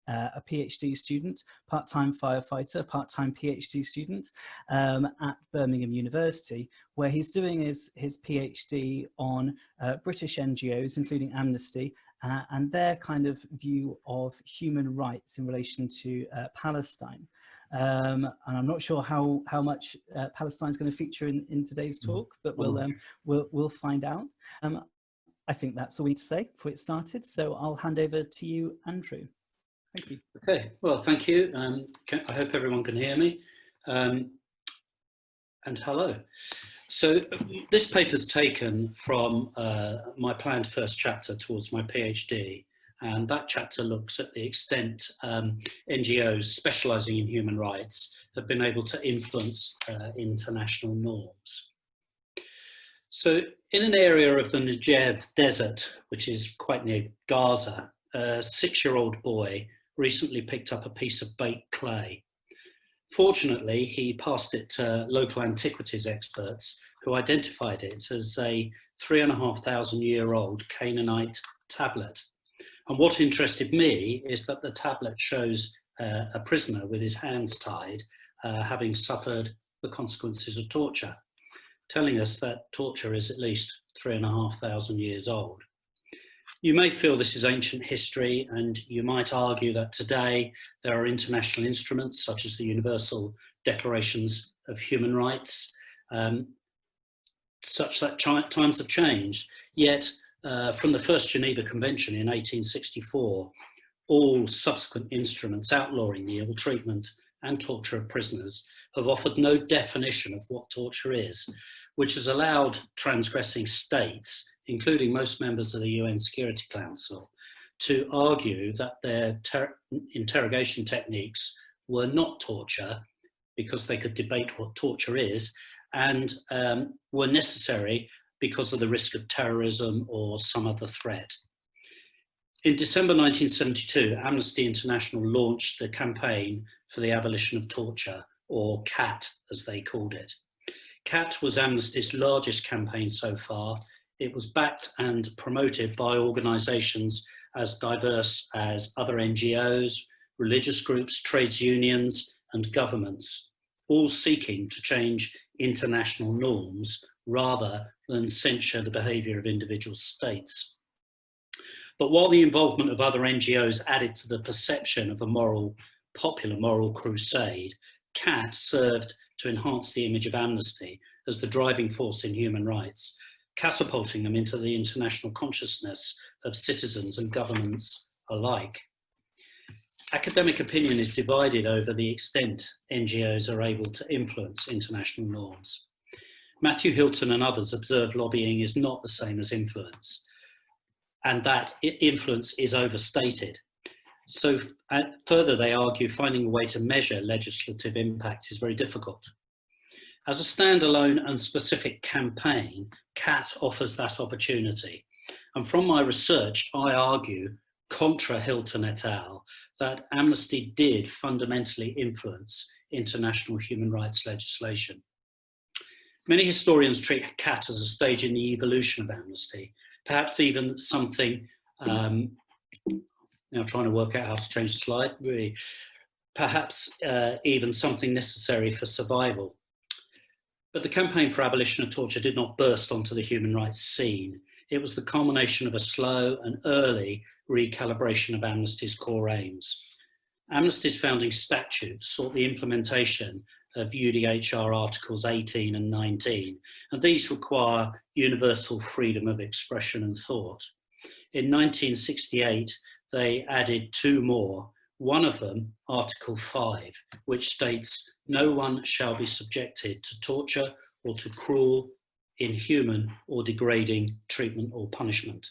a PhD student, part-time firefighter, part-time PhD student at Birmingham University, where he's doing his PhD on British NGOs, including Amnesty, and their kind of view of human rights in relation to Palestine. And I'm not sure how much Palestine is going to feature in today's talk, but we'll find out. I think that's all we need to say before it started. So I'll hand over to you, Andrew. Thank you. Okay, well, thank you. I hope everyone can hear me. And hello. So this paper's taken from my planned first chapter towards my PhD. And that chapter looks at the extent NGOs specialising in human rights have been able to influence international norms. So in an area of the Negev desert, which is quite near Gaza, a 6-year-old boy recently picked up a piece of baked clay. Fortunately, he passed it to local antiquities experts who identified it as a 3,500-year-old Canaanite tablet. And what interested me is that the tablet shows a prisoner with his hands tied, having suffered the consequences of torture, telling us that torture is at least 3,500 years old. You may feel this is ancient history, and you might argue that today there are international instruments such as the Universal Declarations of Human Rights, such that times have changed. Yet, from the first Geneva Convention in 1864, all subsequent instruments outlawing the ill treatment and torture of prisoners have offered no definition of what torture is, which has allowed transgressing states, including most members of the UN Security Council, to argue that their interrogation techniques were not torture because they could debate what torture is, and were necessary because of the risk of terrorism or some other threat. In December 1972, Amnesty International launched the Campaign for the Abolition of Torture, or CAT as they called it. CAT was Amnesty's largest campaign so far. It was backed and promoted by organisations as diverse as other NGOs, religious groups, trades unions and governments, all seeking to change international norms rather than censure the behaviour of individual states. But while the involvement of other NGOs added to the perception of a popular moral crusade, CAT served to enhance the image of Amnesty as the driving force in human rights, catapulting them into the international consciousness of citizens and governments alike. Academic opinion is divided over the extent NGOs are able to influence international norms. Matthew Hilton and others observe lobbying is not the same as influence, and that influence is overstated. So further, they argue finding a way to measure legislative impact is very difficult. As a standalone and specific campaign, CAT offers that opportunity. And from my research, I argue, contra Hilton et al., that Amnesty did fundamentally influence international human rights legislation. Many historians treat CAT as a stage in the evolution of Amnesty, perhaps even something, now trying to work out how to change the slide, really, perhaps even something necessary for survival. But the campaign for abolition of torture did not burst onto the human rights scene. It was the culmination of a slow and early recalibration of Amnesty's core aims. Amnesty's founding statutes sought the implementation of UDHR Articles 18 and 19, and these require universal freedom of expression and thought. In 1968, they added 2 more, one of them, Article 5, which states, "No one shall be subjected to torture or to cruel, inhuman or degrading treatment or punishment."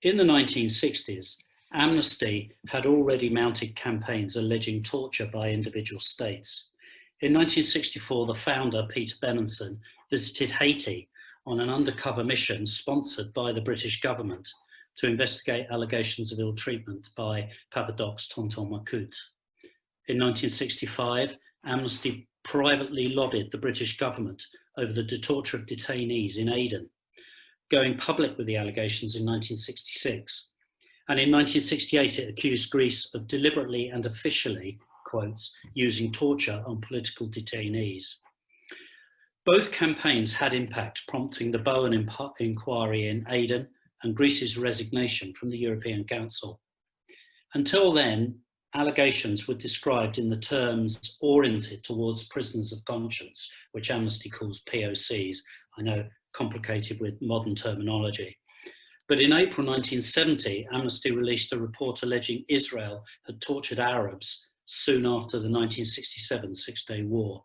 In the 1960s, Amnesty had already mounted campaigns alleging torture by individual states. In 1964, the founder, Peter Benenson, visited Haiti on an undercover mission sponsored by the British government to investigate allegations of ill treatment by Papa Doc's Tonton Macoute. In 1965, Amnesty privately lobbied the British government over the torture of detainees in Aden, going public with the allegations in 1966. And in 1968, it accused Greece of deliberately and officially, quotes, using torture on political detainees. Both campaigns had impact, prompting the Bowen inquiry in Aden and Greece's resignation from the European Council. Until then, allegations were described in the terms oriented towards prisoners of conscience, which Amnesty calls POCs. I know, complicated with modern terminology. But in April 1970, Amnesty released a report alleging Israel had tortured Arabs soon after the 1967 Six-Day War.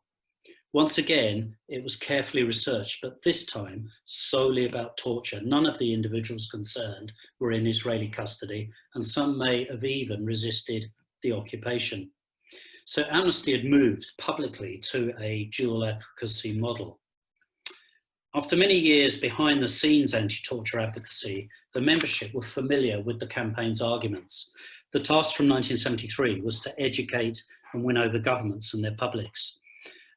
Once again, it was carefully researched, but this time solely about torture. None of the individuals concerned were in Israeli custody, and some may have even resisted the occupation. So Amnesty had moved publicly to a dual advocacy model. After many years behind the scenes anti-torture advocacy, the membership were familiar with the campaign's arguments. The task from 1973 was to educate and win over governments and their publics.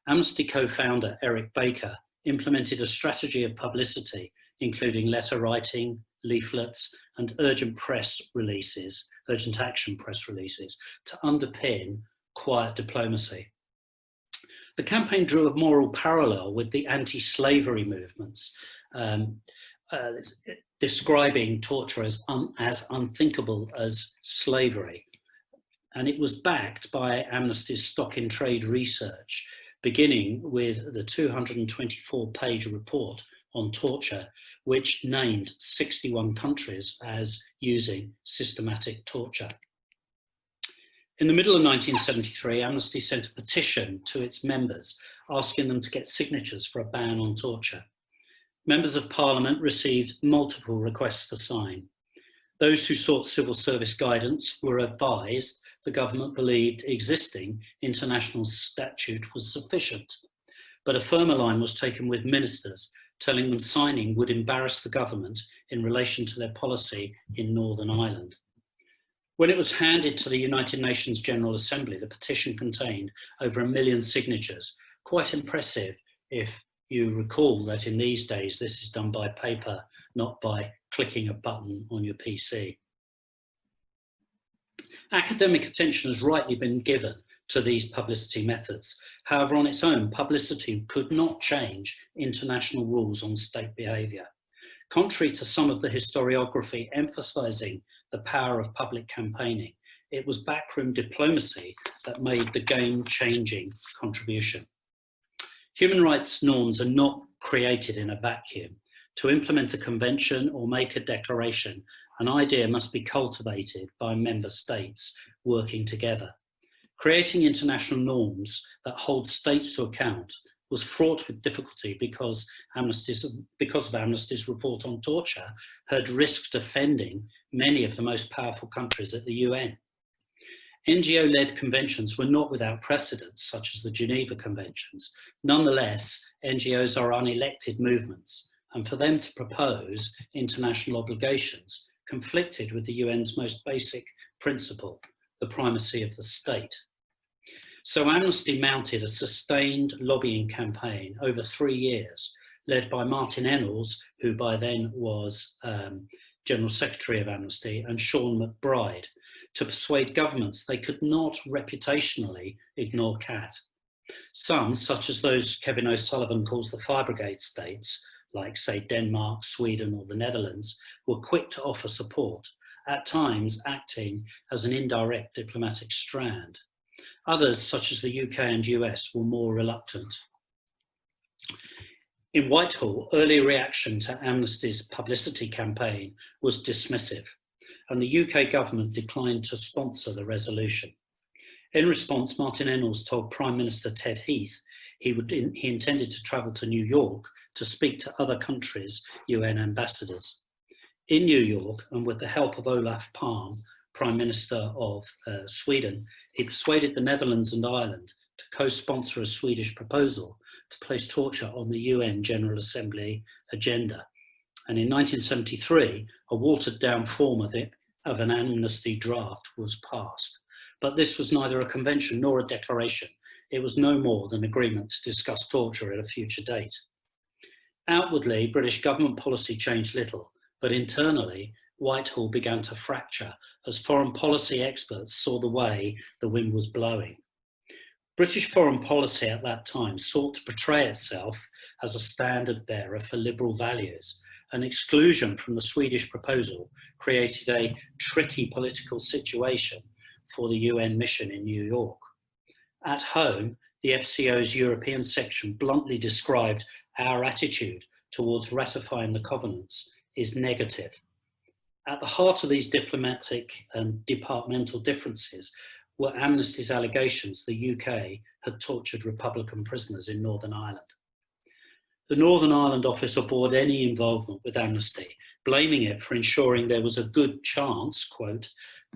Amnesty co-founder Eric Baker implemented a strategy of publicity, including letter writing, leaflets, and urgent action press releases, to underpin quiet diplomacy. The campaign drew a moral parallel with the anti-slavery movements, describing torture as unthinkable as slavery. And it was backed by Amnesty's stock-in-trade research, beginning with the 224-page report on torture, which named 61 countries as using systematic torture. In the middle of 1973, Amnesty sent a petition to its members, asking them to get signatures for a ban on torture. Members of Parliament received multiple requests to sign. Those who sought civil service guidance were advised the government believed existing international statute was sufficient, but a firmer line was taken with ministers, telling them signing would embarrass the government in relation to their policy in Northern Ireland. When it was handed to the United Nations General Assembly, the petition contained over 1 million signatures. Quite impressive if you recall that in these days this is done by paper, not by clicking a button on your PC. Academic attention has rightly been given to these publicity methods. However, on its own, publicity could not change international rules on state behaviour. Contrary to some of the historiography emphasising the power of public campaigning, it was backroom diplomacy that made the game-changing contribution. Human rights norms are not created in a vacuum. To implement a convention or make a declaration, an idea must be cultivated by member states working together. Creating international norms that hold states to account was fraught with difficulty because of Amnesty's report on torture had risked offending many of the most powerful countries at the UN. NGO-led conventions were not without precedents, such as the Geneva Conventions. Nonetheless, NGOs are unelected movements, and for them to propose international obligations conflicted with the UN's most basic principle, the primacy of the state. So Amnesty mounted a sustained lobbying campaign over 3 years, led by Martin Ennals, who by then was General Secretary of Amnesty, and Sean McBride, to persuade governments they could not reputationally ignore CAT. Some, such as those Kevin O'Sullivan calls the fire brigade states, like say Denmark, Sweden or the Netherlands, were quick to offer support, at times acting as an indirect diplomatic strand. Others, such as the UK and US, were more reluctant. In Whitehall, early reaction to Amnesty's publicity campaign was dismissive, and the UK government declined to sponsor the resolution. In response, Martin Ennals told Prime Minister Ted Heath he intended to travel to New York to speak to other countries' UN ambassadors. In New York, and with the help of Olaf Palme, Prime Minister of Sweden, he persuaded the Netherlands and Ireland to co-sponsor a Swedish proposal to place torture on the UN General Assembly agenda. And in 1973, a watered-down form of an amnesty draft was passed. But this was neither a convention nor a declaration. It was no more than agreement to discuss torture at a future date. Outwardly, British government policy changed little, but internally, Whitehall began to fracture as foreign policy experts saw the way the wind was blowing. British foreign policy at that time sought to portray itself as a standard bearer for liberal values, and exclusion from the Swedish proposal created a tricky political situation for the UN mission in New York. At home, the FCO's European section bluntly described our attitude towards ratifying the covenants is negative. At the heart of these diplomatic and departmental differences were Amnesty's allegations the UK had tortured Republican prisoners in Northern Ireland. The Northern Ireland office abhorred any involvement with Amnesty, blaming it for ensuring there was a good chance, quote,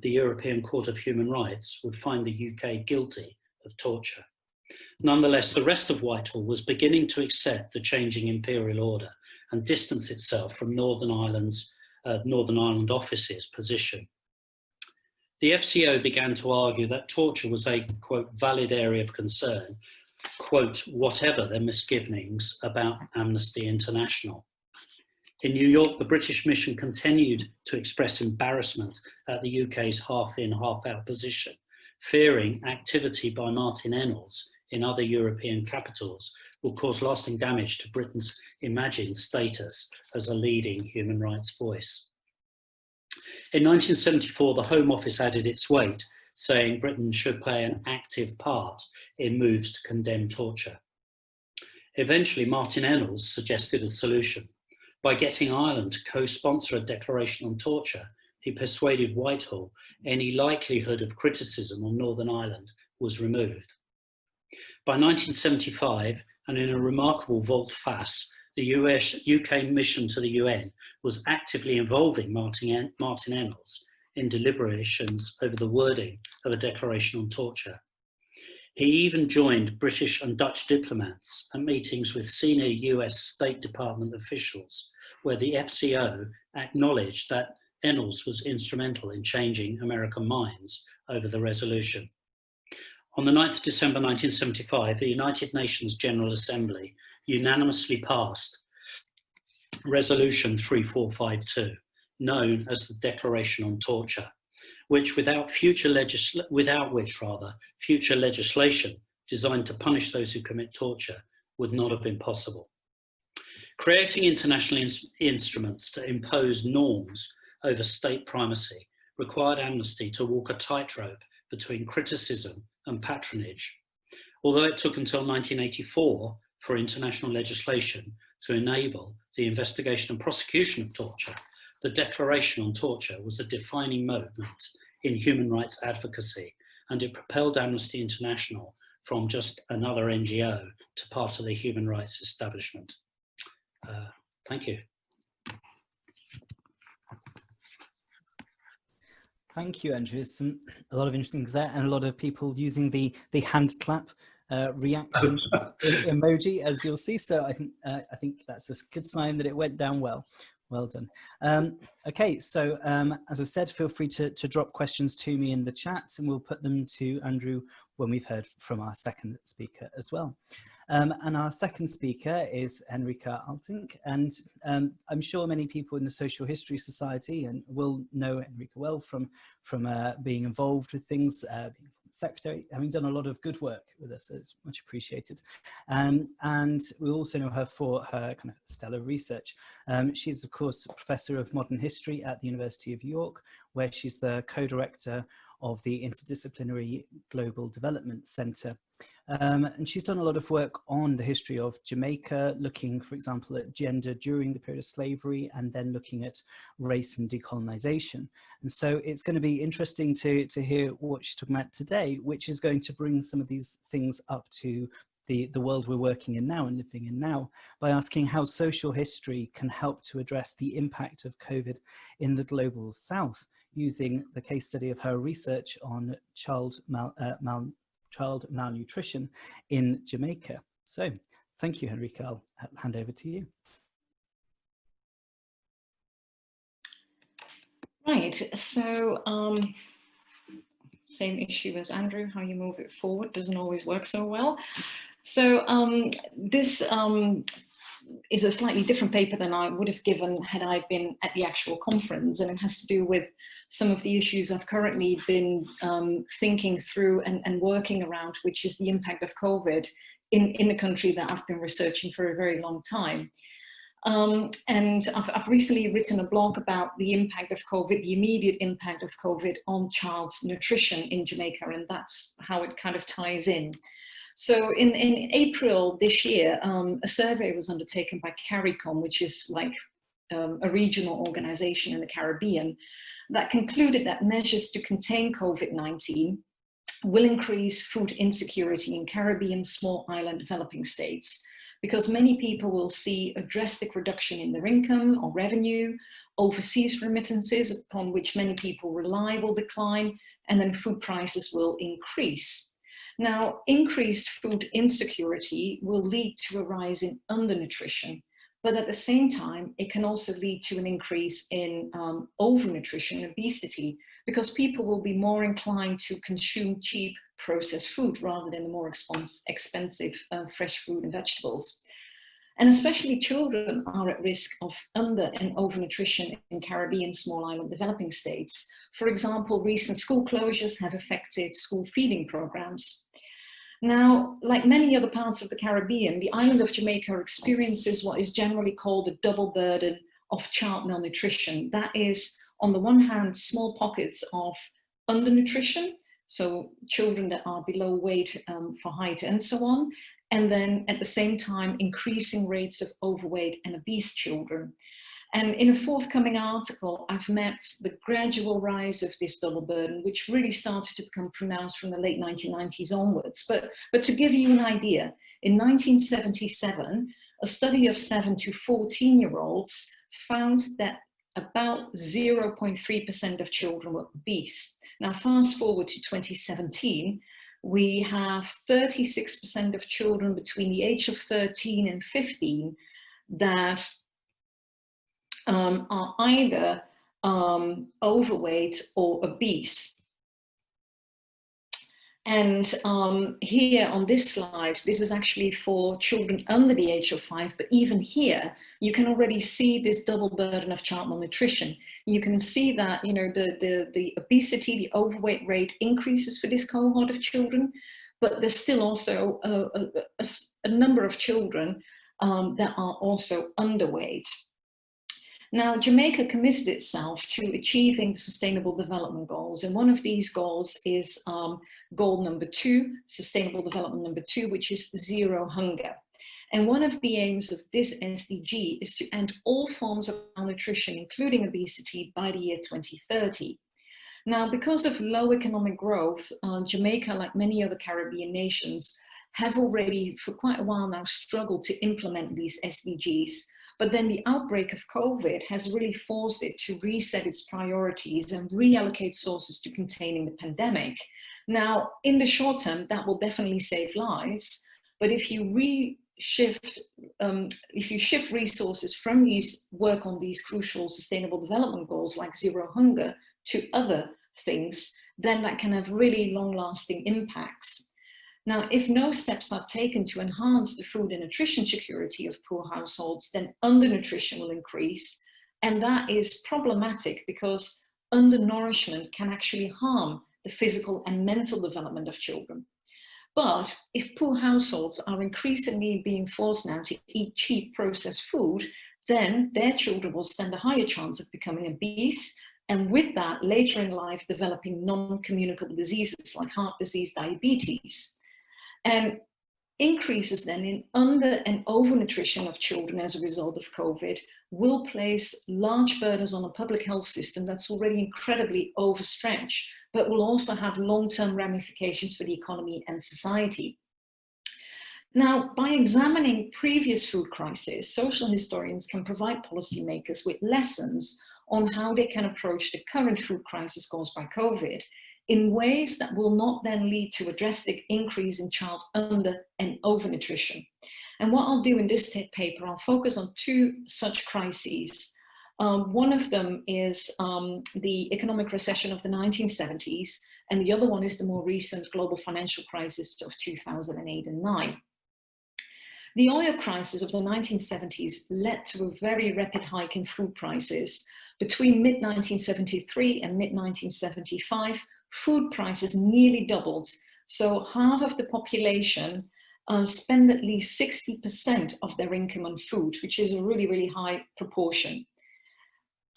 the European Court of Human Rights would find the UK guilty of torture. Nonetheless, the rest of Whitehall was beginning to accept the changing imperial order and distance itself from Northern Ireland office's position. The FCO began to argue that torture was a, quote, valid area of concern, quote, whatever their misgivings about Amnesty International. In New York, the British mission continued to express embarrassment at the UK's half-in, half-out position, fearing activity by Martin Ennals in other European capitals will cause lasting damage to Britain's imagined status as a leading human rights voice. In 1974, the Home Office added its weight, saying Britain should play an active part in moves to condemn torture. Eventually, Martin Ennals suggested a solution. By getting Ireland to co-sponsor a declaration on torture, he persuaded Whitehall any likelihood of criticism on Northern Ireland was removed. By 1975, and in a remarkable volte-face, the UK mission to the UN was actively involving Martin Ennals in deliberations over the wording of a declaration on torture. He even joined British and Dutch diplomats at meetings with senior US State Department officials, where the FCO acknowledged that Ennals was instrumental in changing American minds over the resolution. On the 9th of December 1975, the United Nations General Assembly unanimously passed Resolution 3452, known as the Declaration on Torture, which without future legislation designed to punish those who commit torture would not have been possible. Creating international instruments to impose norms over state primacy required Amnesty to walk a tightrope between criticism and patronage. Although it took until 1984 for international legislation to enable the investigation and prosecution of torture, the Declaration on Torture was a defining moment in human rights advocacy, and it propelled Amnesty International from just another NGO to part of the human rights establishment. Thank you. Thank you, Andrew. Some a lot of interesting things there, and a lot of people using the hand clap reaction emoji, as you'll see. So I think that's a good sign that it went down well. Well done. Okay, so as I've said, feel free to drop questions to me in the chat, and we'll put them to Andrew when we've heard from our second speaker as well. And our second speaker is Henrice Altink, and I'm sure many people in the Social History Society and will know Henrice well from being involved with things, being secretary, having done a lot of good work with us, so it's much appreciated. And we also know her for her kind of stellar research. She's of course Professor of Modern History at the University of York, where she's the co-director of the Interdisciplinary Global Development Centre. And she's done a lot of work on the history of Jamaica, looking, for example, at gender during the period of slavery, and then looking at race and decolonization. And so it's going to be interesting to hear what she's talking about today, which is going to bring some of these things up to the world we're working in now and living in now, by asking how social history can help to address the impact of COVID in the global south, using the case study of her research on child malnutrition in Jamaica. So thank you, Henrice. I'll hand over to you. Right, so same issue as Andrew, how you move it forward doesn't always work so well. So this is a slightly different paper than I would have given had I been at the actual conference, and it has to do with some of the issues I've currently been thinking through and working around, which is the impact of COVID in a country that I've been researching for a very long time. And I've recently written a blog about the impact of COVID, the immediate impact of COVID on child nutrition in Jamaica, and that's how it kind of ties in. So in April this year, a survey was undertaken by CARICOM, which is like a regional organization in the Caribbean, that concluded that measures to contain COVID-19 will increase food insecurity in Caribbean small island developing states, because many people will see a drastic reduction in their income or revenue, overseas remittances upon which many people rely will decline, and then food prices will increase. Now, increased food insecurity will lead to a rise in undernutrition, but at the same time, it can also lead to an increase in overnutrition, obesity, because people will be more inclined to consume cheap processed food rather than the more expensive fresh fruit and vegetables. And especially children are at risk of under and overnutrition in Caribbean small island developing states. For example, recent school closures have affected school feeding programs. Now, like many other parts of the Caribbean, the island of Jamaica experiences what is generally called a double burden of child malnutrition. That is, on the one hand, small pockets of undernutrition, so children that are below weight for height and so on, and then at the same time, increasing rates of overweight and obese children. And in a forthcoming article, I've mapped the gradual rise of this double burden, which really started to become pronounced from the late 1990s onwards. But to give you an idea, in 1977, a study of 7 to 14-year-olds found that about 0.3% of children were obese. Now, fast forward to 2017, we have 36% of children between the age of 13 and 15 that are either overweight or obese. And here on this slide, this is actually for children under the age of 5, but even here, you can already see this double burden of child malnutrition. You can see that, you know, the obesity, the overweight rate increases for this cohort of children, but there's still also a number of children that are also underweight. Now, Jamaica committed itself to achieving the Sustainable Development Goals, and one of these goals is goal number 2, Sustainable Development number 2, which is zero hunger. And one of the aims of this SDG is to end all forms of malnutrition, including obesity, by the year 2030. Now, because of low economic growth, Jamaica, like many other Caribbean nations, have already for quite a while now struggled to implement these SDGs. But then the outbreak of COVID has really forced it to reset its priorities and reallocate sources to containing the pandemic. Now, in the short term, that will definitely save lives. But if you shift resources from these work on these crucial sustainable development goals like zero hunger to other things, then that can have really long-lasting impacts. Now, if no steps are taken to enhance the food and nutrition security of poor households, then undernutrition will increase. And that is problematic because undernourishment can actually harm the physical and mental development of children. But if poor households are increasingly being forced now to eat cheap processed food, then their children will stand a higher chance of becoming obese, and with that, later in life, developing non-communicable diseases like heart disease, diabetes. And increases then in under and overnutrition of children as a result of COVID will place large burdens on a public health system that's already incredibly overstretched, but will also have long-term ramifications for the economy and society. Now, by examining previous food crises, social historians can provide policymakers with lessons on how they can approach the current food crisis caused by COVID in ways that will not then lead to a drastic increase in child under and overnutrition. And what I'll do in this paper, I'll focus on 2 such crises. One of them is the economic recession of the 1970s, and the other one is the more recent global financial crisis of 2008 and 9. The oil crisis of the 1970s led to a very rapid hike in food prices. Between mid-1973 and mid-1975, food prices nearly doubled. So half of the population spend at least 60% of their income on food, which is a really, really high proportion.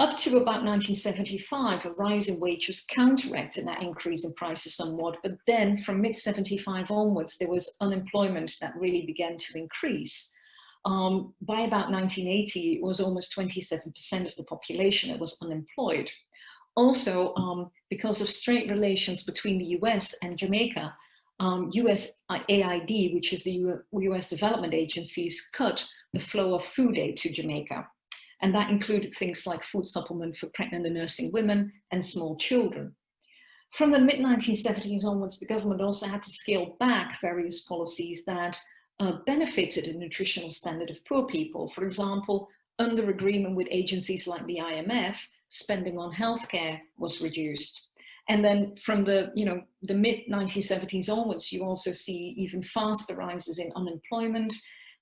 Up to about 1975, a rise in wages counteracted that increase in prices somewhat, but then from mid-75 onwards, there was unemployment that really began to increase. By about 1980, it was almost 27% of the population that was unemployed. Also, because of strained relations between the US and Jamaica, USAID, which is the US development agencies, cut the flow of food aid to Jamaica. And that included things like food supplement for pregnant and nursing women and small children. From the mid-1970s onwards, the government also had to scale back various policies that benefited the nutritional standard of poor people. For example, under agreement with agencies like the IMF, spending on healthcare was reduced. And then from the mid-1970s onwards, you also see even faster rises in unemployment,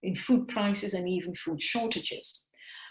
in food prices, and even food shortages.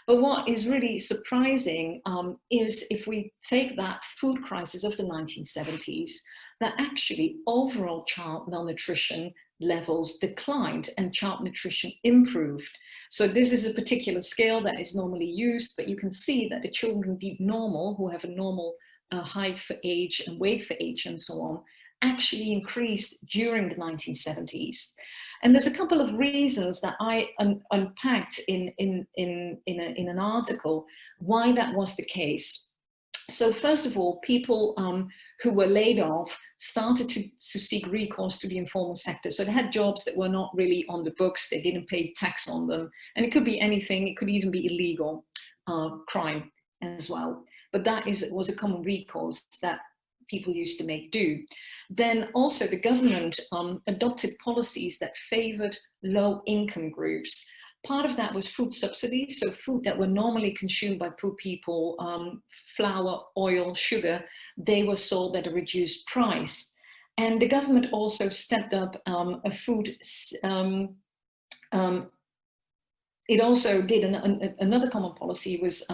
But what is really surprising is if we take that food crisis of the 1970s, that actually overall child malnutrition levels declined and child nutrition improved. So this is a particular scale that is normally used, but you can see that the children deemed normal, who have a normal height for age and weight for age and so on, actually increased during the 1970s. And there's a couple of reasons that I unpacked in an article why that was the case. So first of all, people who were laid off started to seek recourse to the informal sector. So they had jobs that were not really on the books, they didn't pay tax on them, and it could be anything, it could even be illegal crime as well. But that was a common recourse that people used to make do. Then also the government adopted policies that favored low-income groups. Part of that was food subsidies, so food that were normally consumed by poor people, flour, oil, sugar, they were sold at a reduced price. And the government also stepped up a food, it also did, another common policy was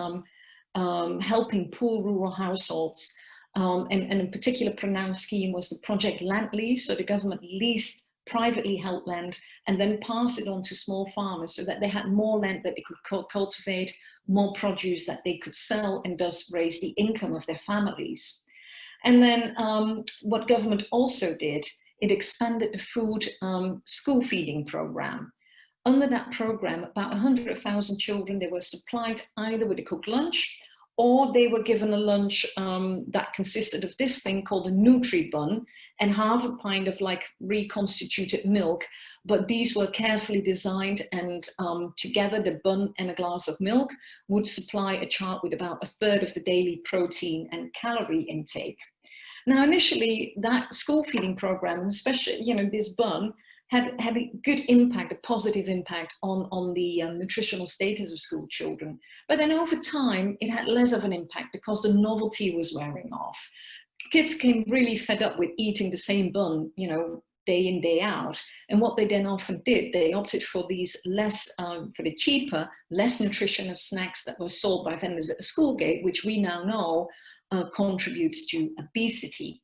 helping poor rural households. And a particular pronounced scheme was the Project Land Lease. So the government leased privately held land and then passed it on to small farmers so that they had more land that they could cultivate, more produce that they could sell, and thus raise the income of their families. And then what government also did, it expanded the food school feeding program. Under that program, about 100,000 children, they were supplied either with a cooked lunch, or they were given a lunch that consisted of this thing called a Nutri-Bun and half a pint of like reconstituted milk. But these were carefully designed, and together the bun and a glass of milk would supply a child with about 1/3 of the daily protein and calorie intake. Now, initially, that school feeding program, especially, this bun, had a good impact, a positive impact on the nutritional status of school children. But then over time, it had less of an impact because the novelty was wearing off. Kids came really fed up with eating the same bun, day in, day out. And what they then often did, they opted for these for the cheaper, less nutritious snacks that were sold by vendors at the school gate, which we now know contributes to obesity.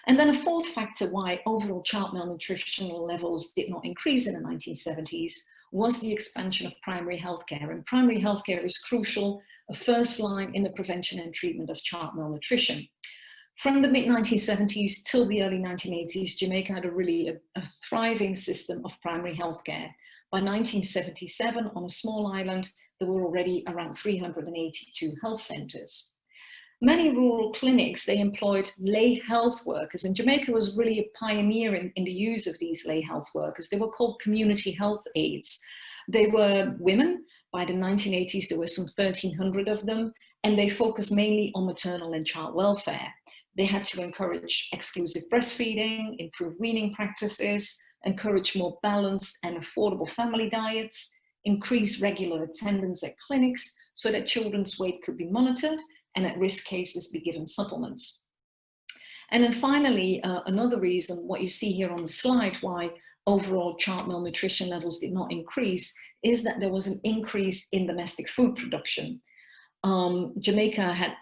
And then a fourth factor why overall child malnutrition levels did not increase in the 1970s was the expansion of primary healthcare. And primary healthcare is crucial, a first line in the prevention and treatment of child malnutrition. From the mid-1970s till the early 1980s, Jamaica had a thriving system of primary healthcare. By 1977, on a small island, there were already around 382 health centers. Many rural clinics, they employed lay health workers, and Jamaica was really a pioneer in the use of these lay health workers. They were called community health aides. They were women. By the 1980s, there were some 1,300 of them, and they focused mainly on maternal and child welfare. They had to encourage exclusive breastfeeding, improve weaning practices, encourage more balanced and affordable family diets, increase regular attendance at clinics so that children's weight could be monitored, and at risk cases be given supplements. And then finally, another reason, what you see here on the slide, why overall child malnutrition levels did not increase is that there was an increase in domestic food production. Jamaica had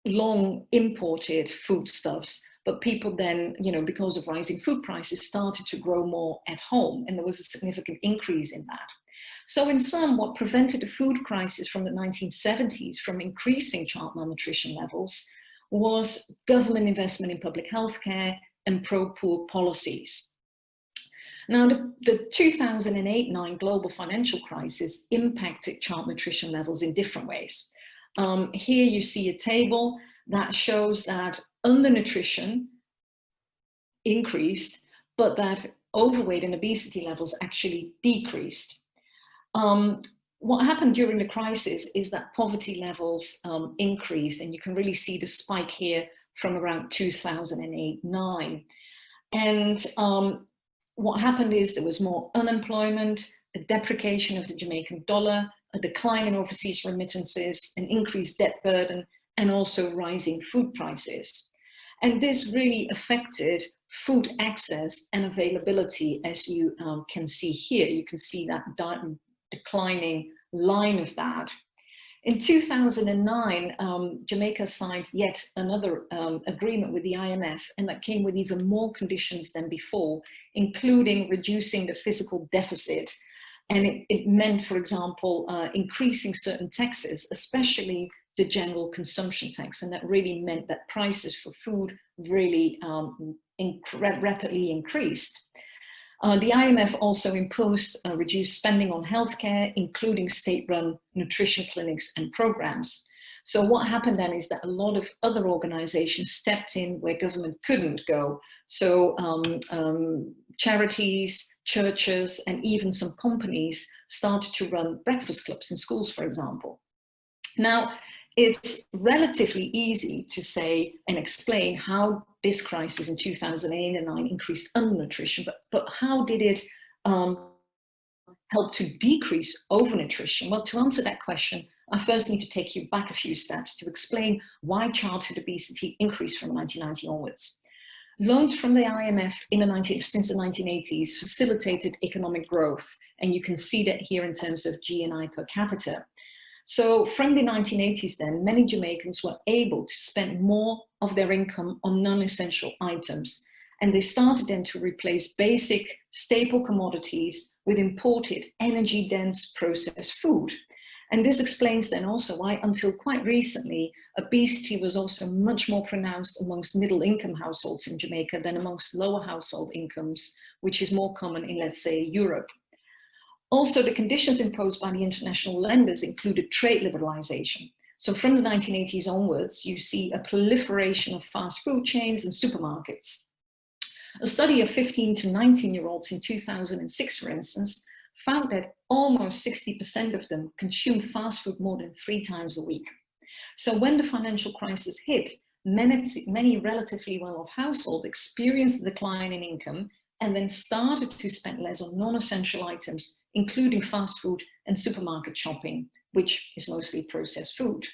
long imported foodstuffs, but people then, you know, because of rising food prices, started to grow more at home, and there was a significant increase in that. So in sum, what prevented the food crisis from the 1970s from increasing child malnutrition levels was government investment in public health care and pro-poor policies. Now, the 2008-9 global financial crisis impacted child nutrition levels in different ways. Here you see a table that shows that undernutrition increased, but that overweight and obesity levels actually decreased. What happened during the crisis is that poverty levels increased, and you can really see the spike here from around 2008-9. And what happened is there was more unemployment, a depreciation of the Jamaican dollar, a decline in overseas remittances, an increased debt burden, and also rising food prices. And this really affected food access and availability, as you can see here. You can see that declining line of that. In 2009, Jamaica signed yet another agreement with the IMF, and that came with even more conditions than before, including reducing the fiscal deficit. And it meant, for example, increasing certain taxes, especially the general consumption tax. And that really meant that prices for food really rapidly increased. The IMF also imposed reduced spending on healthcare, including state-run nutrition clinics and programs. So what happened then is that a lot of other organizations stepped in where government couldn't go. So charities, churches, and even some companies started to run breakfast clubs in schools, for example. Now, it's relatively easy to say and explain how this crisis in 2008 and 2009 increased undernutrition, but how did it help to decrease overnutrition? Well, to answer that question, I first need to take you back a few steps to explain why childhood obesity increased from 1990 onwards. Loans from the IMF since the 1980s facilitated economic growth, and you can see that here in terms of GNI per capita. So from the 1980s then, many Jamaicans were able to spend more of their income on non-essential items, and they started then to replace basic staple commodities with imported energy-dense processed food. And this explains then also why, until quite recently, obesity was also much more pronounced amongst middle-income households in Jamaica than amongst lower household incomes, which is more common in, let's say, Europe. Also, the conditions imposed by the international lenders included trade liberalization. So from the 1980s onwards, you see a proliferation of fast food chains and supermarkets. A study of 15 to 19-year-olds in 2006, for instance, found that almost 60% of them consume fast food more than 3 times a week. So when the financial crisis hit, many relatively well-off households experienced a decline in income and then started to spend less on non-essential items, including fast food and supermarket shopping, which is mostly processed food.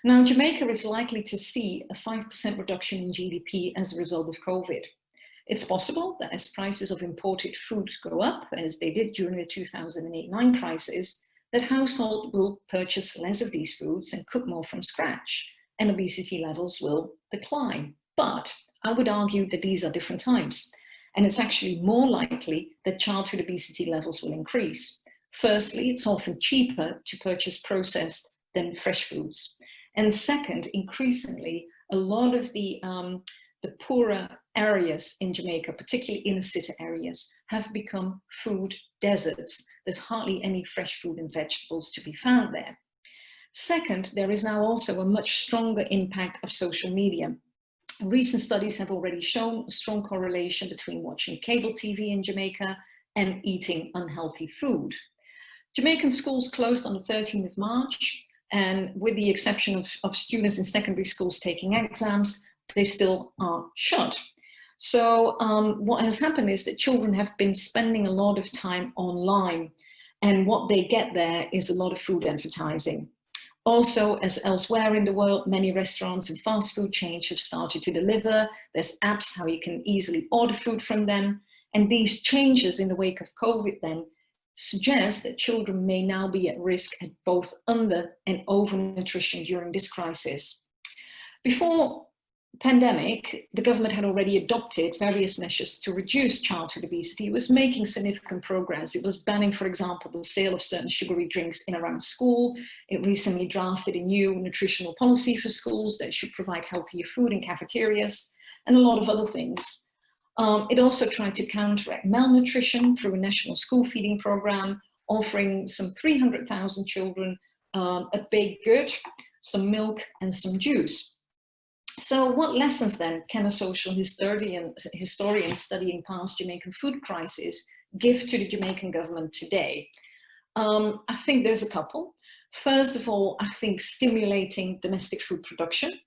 Now, Jamaica is likely to see a 5% reduction in GDP as a result of COVID. It's possible that as prices of imported food go up, as they did during the 2008-9 crisis, that households will purchase less of these foods and cook more from scratch, and obesity levels will decline. But I would argue that these are different times, and it's actually more likely that childhood obesity levels will increase. Firstly, it's often cheaper to purchase processed than fresh foods. And second, increasingly, a lot of the poorer areas in Jamaica, particularly inner city areas, have become food deserts. There's hardly any fresh food and vegetables to be found there. Second, there is now also a much stronger impact of social media. Recent studies have already shown a strong correlation between watching cable TV in Jamaica and eating unhealthy food. Jamaican schools closed on the 13th of March, and with the exception of students in secondary schools taking exams, they still are shut. So what has happened is that children have been spending a lot of time online, and what they get there is a lot of food advertising. Also, as elsewhere in the world, many restaurants and fast food chains have started to deliver. There's apps how you can easily order food from them. And these changes in the wake of COVID then suggest that children may now be at risk at both under and over nutrition during this crisis. Before pandemic, the government had already adopted various measures to reduce childhood obesity. It was making significant progress. It was banning, for example, the sale of certain sugary drinks in around school. It recently drafted a new nutritional policy for schools that should provide healthier food in cafeterias, and a lot of other things. It also tried to counteract malnutrition through a national school feeding program, offering some 300,000 children a baked good, some milk and some juice. So what lessons then can a social historian studying past Jamaican food crisis give to the Jamaican government today? I think there's a couple. First of all, I think stimulating domestic food production.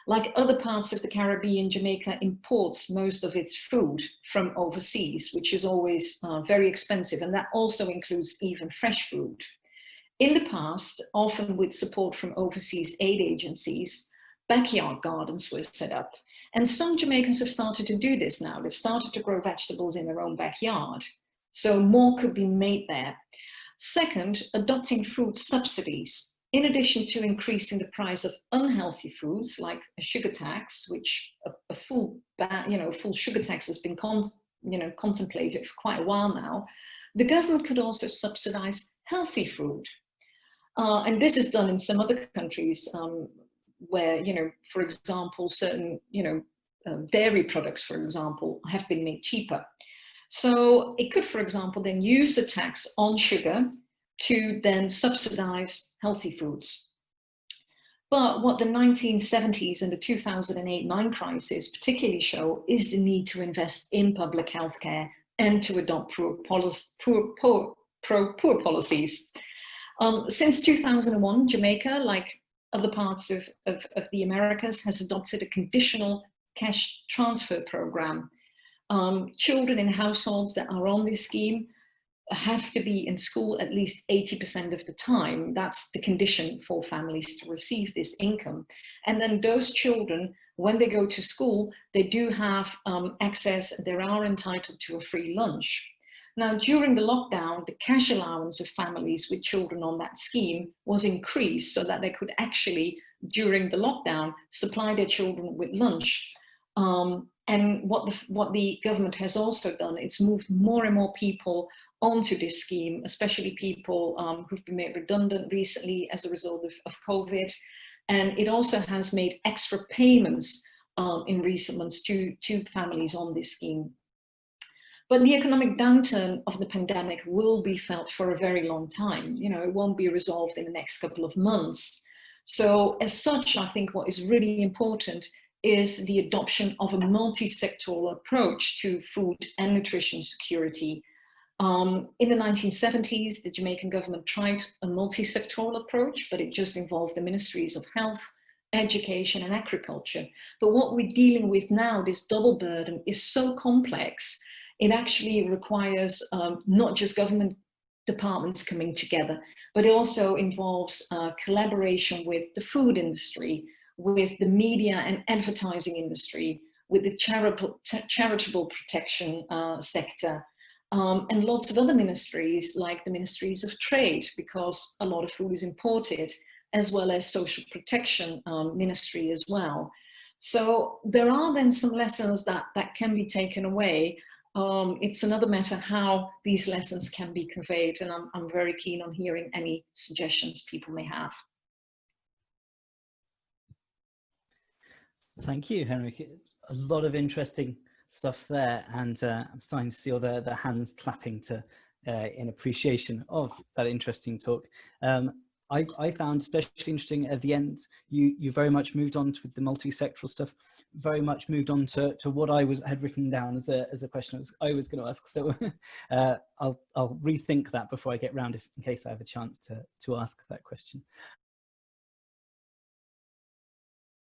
Like other parts of the Caribbean, Jamaica imports most of its food from overseas, which is always very expensive, and that also includes even fresh food. In the past, often with support from overseas aid agencies, backyard gardens were set up. And some Jamaicans have started to do this now. They've started to grow vegetables in their own backyard. So more could be made there. Second, adopting food subsidies. In addition to increasing the price of unhealthy foods like a sugar tax, which a full sugar tax has been contemplated for quite a while now, the government could also subsidize healthy food. And this is done in some other countries where, for example, certain, dairy products, for example, have been made cheaper. So it could, for example, then use the tax on sugar to then subsidize healthy foods. But what the 1970s and the 2008-9 crisis particularly show is the need to invest in public health care and to adopt poor policies. Since 2001, Jamaica, like other parts of the Americas, has adopted a conditional cash transfer program. Children in households that are on this scheme have to be in school at least 80% of the time. That's the condition for families to receive this income. And then those children, when they go to school, they do have access, they are entitled to a free lunch. Now, during the lockdown, the cash allowance of families with children on that scheme was increased so that they could actually, during the lockdown, supply their children with lunch. And what the government has also done, it's moved more and more people onto this scheme, especially people who've been made redundant recently as a result of COVID. And it also has made extra payments in recent months to families on this scheme. But the economic downturn of the pandemic will be felt for a very long time. It won't be resolved in the next couple of months. So as such, I think what is really important is the adoption of a multi-sectoral approach to food and nutrition security. In the 1970s, the Jamaican government tried a multi-sectoral approach, but it just involved the ministries of health, education, and agriculture. But what we're dealing with now, this double burden, is so complex. It actually requires not just government departments coming together, but it also involves collaboration with the food industry, with the media and advertising industry, with the charitable protection sector, and lots of other ministries like the ministries of trade, because a lot of food is imported, as well as social protection ministry as well. So there are then some lessons that can be taken away. It's another matter how these lessons can be conveyed, and I'm very keen on hearing any suggestions people may have. Thank you, Henry. A lot of interesting stuff there, and I'm starting to see all the hands clapping in appreciation of that interesting talk. I found especially interesting at the end, you very much moved on with the multi-sectoral stuff, very much moved on to what I had written down as a question I was going to ask. So I'll rethink that before I get round in case I have a chance to ask that question.